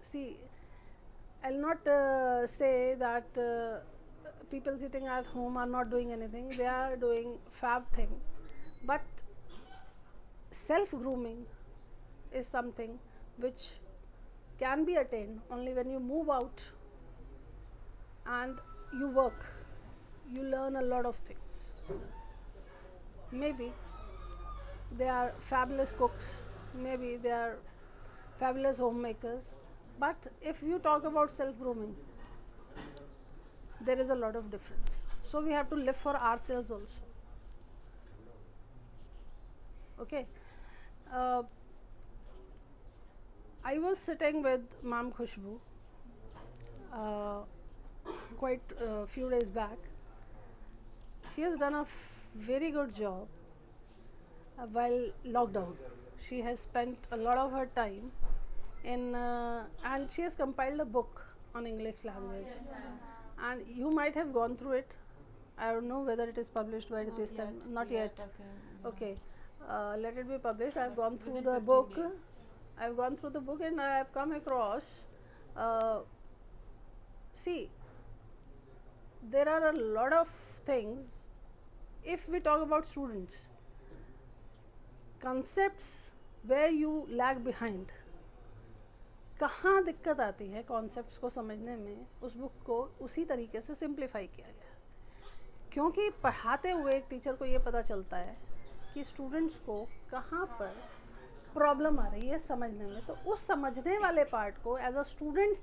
see, I'll not say that people sitting at home are not doing anything. They are doing fab thing, but self grooming is something which can be attained only when you move out and you work. You learn a lot of things. Maybe they are fabulous cooks, maybe they are fabulous homemakers, but if you talk about self grooming, there is a lot of difference. So we have to live for ourselves also. Okay. uh, I was sitting with Ma'am Khushbu uh, quite a few days back. She has done a very good job while lockdown. She has spent a lot of her time in and she has compiled a book on English language. And you might have gone through it. I don't know whether it is published by this time. Not yet. Okay. Let it be published. I've gone through the book. I've gone through the book and I have come across. See, there are a lot of things. If we talk about students, concepts where you lag behind, कहाँ दिक्कत आती है concepts को समझने में, उस book को उसी तरीके से सिंप्लीफाई किया गया, क्योंकि पढ़ाते हुए एक टीचर को ये पता चलता है कि स्टूडेंट्स को कहाँ पर प्रॉब्लम आ रही है समझने में, तो उस समझने वाले पार्ट को एज अ स्टूडेंट